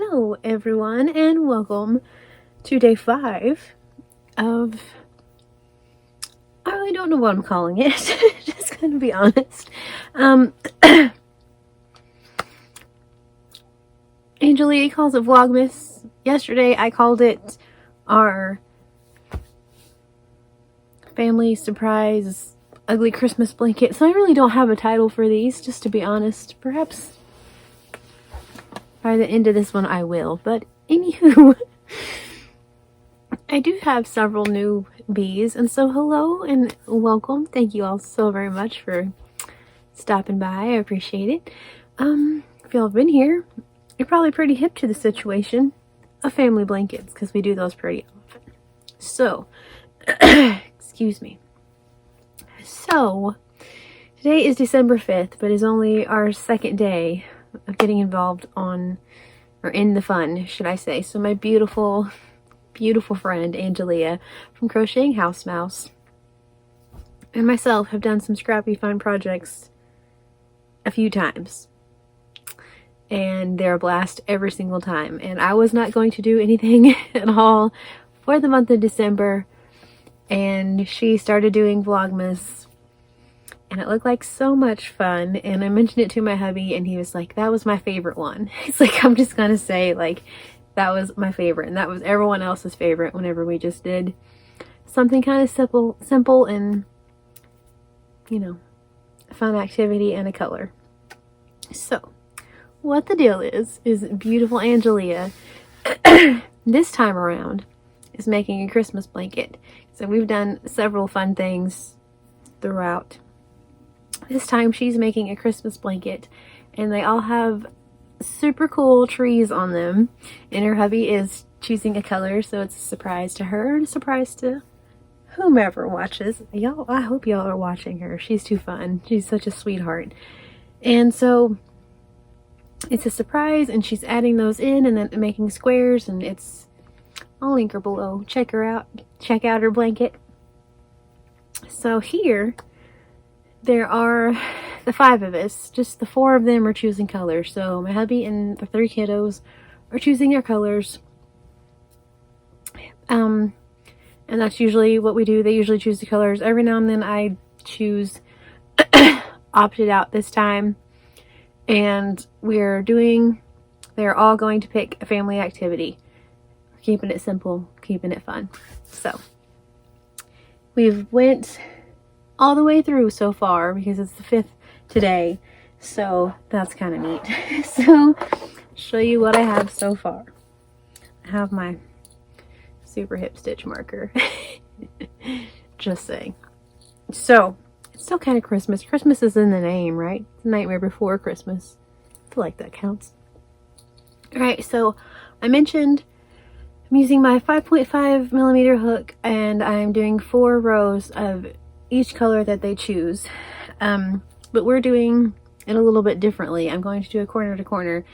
Hello everyone and welcome to day 5 of, I really don't know what I'm calling it, just gonna be honest. Angelia calls it Vlogmas. Yesterday I called it our family surprise ugly Christmas blanket, so I really don't have a title for these, just to be honest. Perhaps by the end of this one I will, but anywho, I do have several new bees, and so hello and welcome. Thank you all so very much for stopping by. I appreciate it. If y'all have been here, you're probably pretty hip to the situation of family blankets, because we do those pretty often. So, excuse me. So, today is December 5th, but is only our second day of getting involved on, or in the fun, should I say. So my beautiful friend Angelia from Crocheting House Mouse and myself have done some scrappy fun projects a few times, and they're a blast every single time. And I was not going to do anything at all for the month of December, and she started doing Vlogmas, and it looked like so much fun. And I mentioned it to my hubby, and he was like, that was my favorite one. He's like, I'm just gonna say, like, that was my favorite, and that was everyone else's favorite whenever we just did something kind of simple and, you know, a fun activity and a color. So, what the deal is beautiful Angelia, this time around, is making a Christmas blanket. So we've done several fun things throughout. This time she's making a Christmas blanket, and they all have super cool trees on them, and her hubby is choosing a color, so it's a surprise to her and a surprise to whomever watches. Y'all, I hope y'all are watching her. She's too fun. She's such a sweetheart. And so it's a surprise, and she's adding those in and then making squares, and it's, I'll link her below. Check her out. Check out her blanket. So here there are the 5 of us. Just the 4 of them are choosing colors. So my hubby and the 3 kiddos are choosing their colors. And that's usually what we do. They usually choose the colors. Every now and then I choose, opted out this time. And they're all going to pick a family activity. We're keeping it simple, keeping it fun. So we've went all the way through so far, because it's the 5th today, so that's kind of neat. So show you what I have so far. I have my super hip stitch marker. Just saying. So it's still kind of Christmas. Christmas is in the name, right? The Nightmare Before Christmas. I feel like that counts. Alright, so I mentioned I'm using my 5.5 millimeter hook, and I'm doing 4 rows of each color that they choose. But we're doing it a little bit differently. I'm going to do a corner to corner,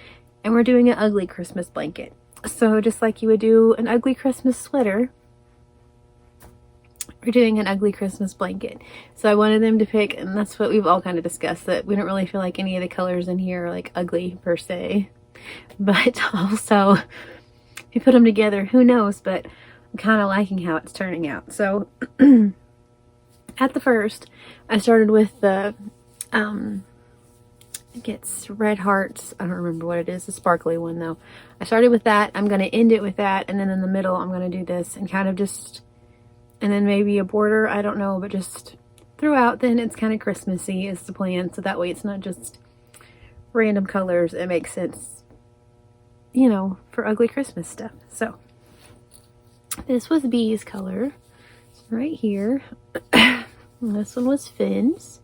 and we're doing an ugly Christmas blanket. So just like you would do an ugly Christmas sweater, we're doing an ugly Christmas blanket. So I wanted them to pick, and that's what we've all kind of discussed, that we don't really feel like any of the colors in here are like ugly per se, but also if you put them together, who knows. But I'm kind of liking how it's turning out. So at the first, I started with the, I think it's Red Hearts. I don't remember what it is. The sparkly one, though. I started with that. I'm going to end it with that. And then in the middle, I'm going to do this and kind of just, and then maybe a border. I don't know, but just throughout, then it's kind of Christmassy is the plan. So that way it's not just random colors. It makes sense, you know, for ugly Christmas stuff. So this was Bee's color. Right here. This one was Finn's,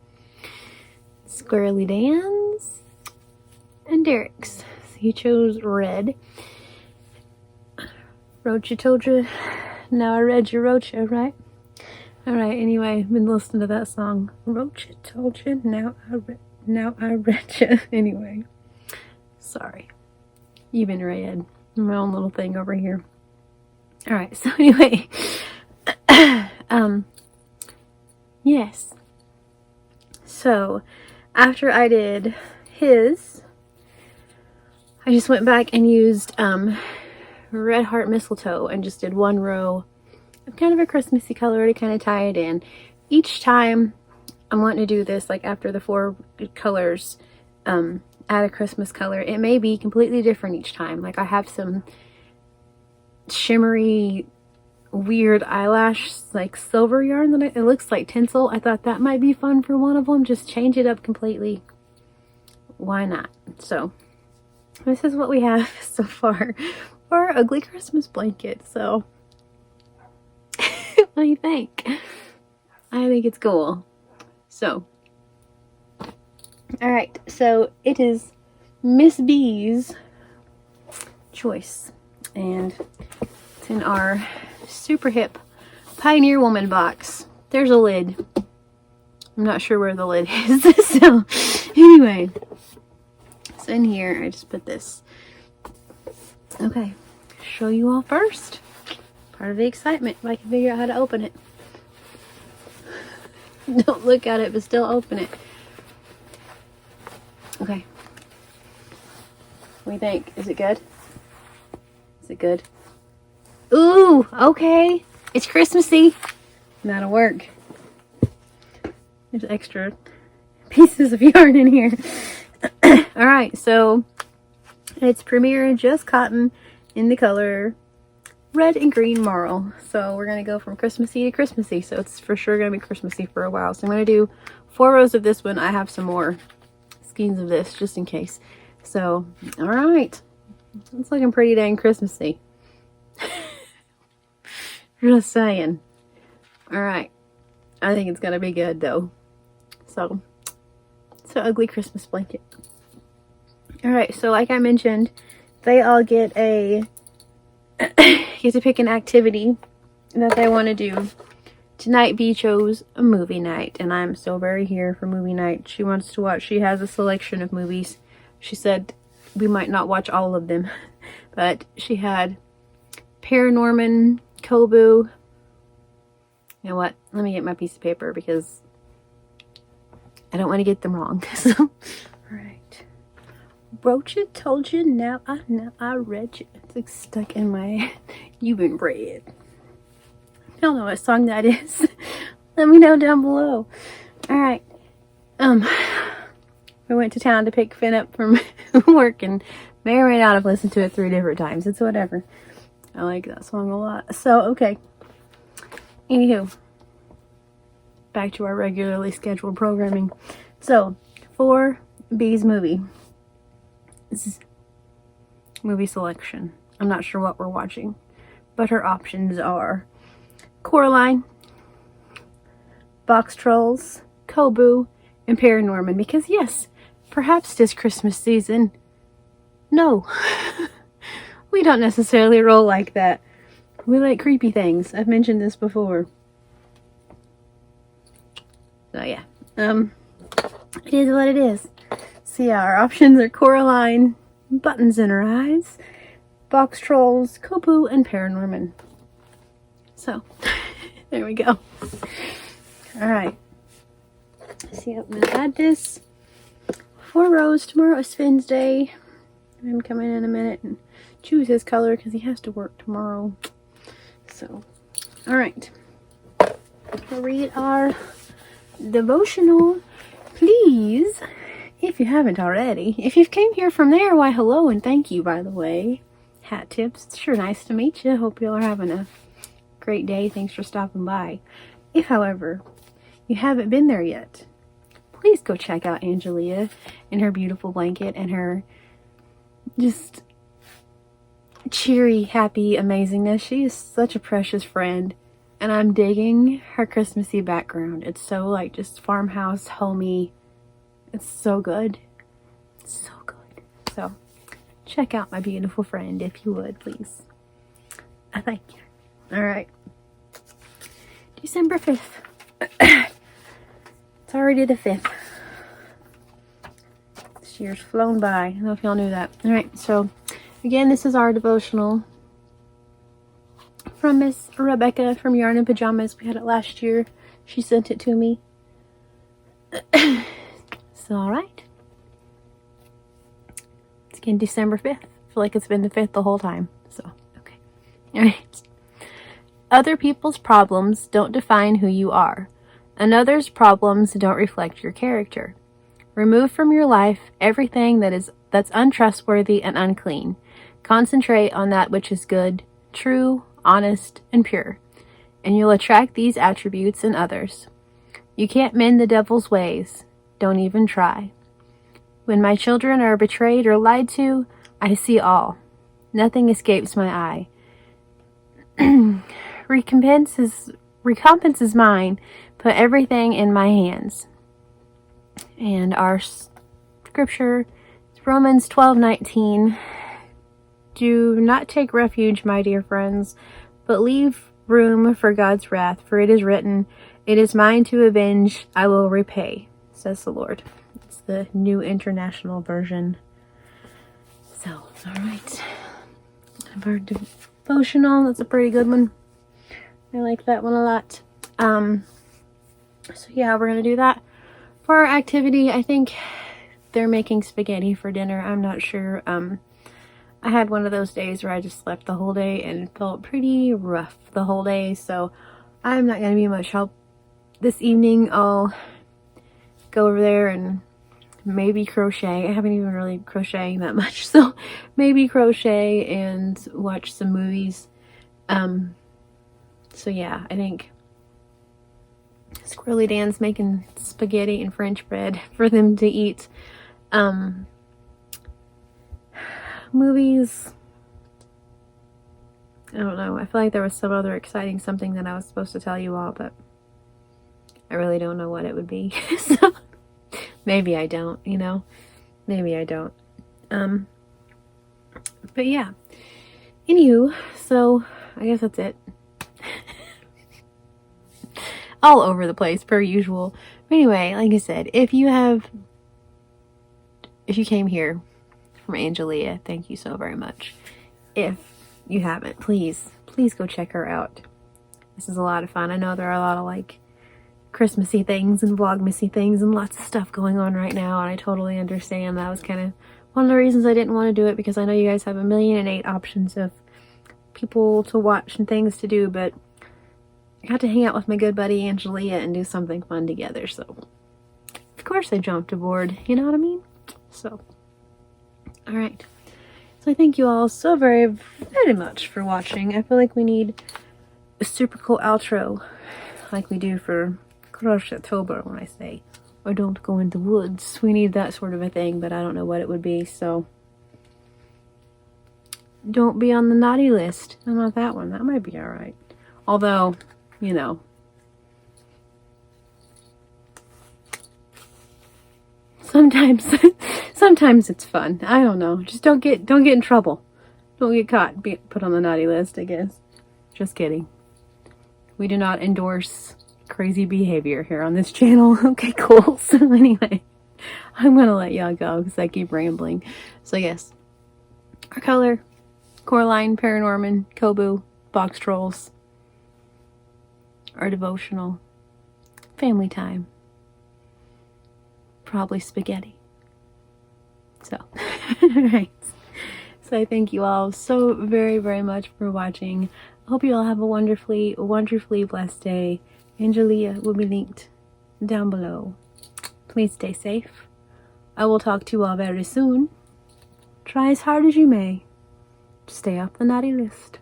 Squirrely Dan's, and Derek's. So he chose red. Rocha told you, now I read your Rocha, right? Alright, anyway, I've been listening to that song. Rocha told you, now I read you. Anyway, sorry. You've been read. My own little thing over here. Alright, so anyway. Yes. So, after I did his, I just went back and used Red Heart Mistletoe and just did one row of kind of a Christmassy color to kind of tie it in. Each time I'm wanting to do this, like after the 4 colors, add a Christmas color. It may be completely different each time. Like I have some shimmery weird eyelash like silver yarn that it looks like tinsel. I thought that might be fun for one of them. Just change it up completely. Why not? So this is what we have so far for our ugly Christmas blanket. So what do you think? I think it's cool. So all right, so it is Miss B's choice, and it's in our super hip Pioneer Woman box. There's a lid. I'm not sure where the lid is. So anyway, so in here I just put this. Okay, show you all first. Part of the excitement, if I can figure out how to open it. Don't look at it, but still open it. Okay. What do you think? Is it good? Is it good? Ooh, okay. It's Christmassy. That'll work. There's extra pieces of yarn in here. Alright, so it's Premier Just Cotton in the color red and green marl. So we're going to go from Christmassy to Christmassy. So it's for sure going to be Christmassy for a while. So I'm going to do 4 rows of this one. I have some more skeins of this just in case. So, alright. It's looking pretty dang Christmassy. Just saying. Alright. I think it's going to be good though. So, it's an ugly Christmas blanket. Alright, so like I mentioned, they all get a get to pick an activity that they want to do. Tonight B chose a movie night, and I'm so very here for movie night. She wants to watch, she has a selection of movies. She said we might not watch all of them, but she had Paranorman, Kobu. You know what? Let me get my piece of paper because I don't want to get them wrong. So, alright. Wrote you, told you, now I read you. It's like stuck in my head. You've been read. I don't know what song that is. Let me know down below. Alright. We went to town to pick Finn up from work and may or may not have listened to it 3 different times. It's whatever. I like that song a lot. So, okay. Anywho. Back to our regularly scheduled programming. So, for B's movie. This is movie selection. I'm not sure what we're watching, but her options are Coraline, Box Trolls, Kobu, and Paranorman. Because yes, perhaps this Christmas season, no, we don't necessarily roll like that. We like creepy things. I've mentioned this before. So yeah, it is what it is. So yeah, our options are Coraline, Buttons in Her Eyes, Box Trolls, Kobu, and Paranorman. So, there we go. Alright. See, I'm going to add this. 4 rows. Tomorrow is Finn's Day. I'm coming in a minute and choose his color because he has to work tomorrow. So, alright. We'll read our devotional. Please, if you haven't already. If you've came here from there, why hello and thank you, by the way. Hat tips. It's sure nice to meet you. Hope you all are having a great day. Thanks for stopping by. If, however, you haven't been there yet, please go check out Angelia and her beautiful blanket and her just cheery, happy amazingness. She is such a precious friend, and I'm digging her Christmassy background. It's so like just farmhouse, homey. It's so good. It's so good. So, check out my beautiful friend if you would, please. Thank you. Alright. December 5th. It's already the 5th. This year's flown by. I don't know if y'all knew that. Alright, so again, this is our devotional from Miss Rebecca from Yarn and Pajamas. We had it last year. She sent it to me. So, alright. Let's Again, December 5th. I feel like it's been the 5th the whole time. So, okay. Alright. Other people's problems don't define who you are. Another's problems don't reflect your character. Remove from your life everything that's untrustworthy and unclean. Concentrate on that which is good, true, honest, and pure, and you'll attract these attributes in others. You can't mend the devil's ways. Don't even try. When my children are betrayed or lied to, I see all. Nothing escapes my eye. Recompense is mine. Put everything in my hands. And our scripture is Romans 12:19. Do not take refuge, my dear friends, but leave room for God's wrath, for it is written, "It is mine to avenge, I will repay," says the Lord. It's the New International Version. So, alright. Our devotional, that's a pretty good one. I like that one a lot. So yeah, we're going to do that. For our activity, I think they're making spaghetti for dinner. I'm not sure. I had one of those days where I just slept the whole day and felt pretty rough the whole day. So I'm not going to be much help this evening. I'll go over there and maybe crochet. I haven't even really crocheting that much. So maybe crochet and watch some movies. So yeah, I think Squirrely Dan's making spaghetti and French bread for them to eat. Movies, I don't know. I feel like there was some other exciting something that I was supposed to tell you all, but I really don't know what it would be. So maybe I don't, you know? Maybe I don't. But yeah. Anywho, so I guess that's it. All over the place, per usual. But anyway, like I said, if you came here from Angelia, thank you so very much. If you haven't, please go check her out. This is a lot of fun. I know there are a lot of like Christmassy things and Vlogmasy things and lots of stuff going on right now, and I totally understand. That was kind of one of the reasons I didn't want to do it, because I know you guys have 1,000,008 options of people to watch and things to do, but I got to hang out with my good buddy Angelia and do something fun together, so of course I jumped aboard, you know what I mean? So, alright. So I thank you all so very, very much for watching. I feel like we need a super cool outro like we do for Crochet-tober when I say, or don't go in the woods. We need that sort of a thing, but I don't know what it would be, so don't be on the naughty list. No, not that one. That might be alright. Although, you know, sometimes it's fun. I don't know. Just don't get in trouble. Don't get caught. Be put on the naughty list, I guess. Just kidding. We do not endorse crazy behavior here on this channel. Okay, cool. So anyway, I'm gonna let y'all go because I keep rambling. So yes, our color, Coraline, Paranorman, Kobu, Box Trolls. Our devotional, family time, probably spaghetti. So, alright. So I thank you all so very, very much for watching. I hope you all have a wonderfully, wonderfully blessed day. Angelia will be linked down below. Please stay safe. I will talk to you all very soon. Try as hard as you may to stay off the naughty list.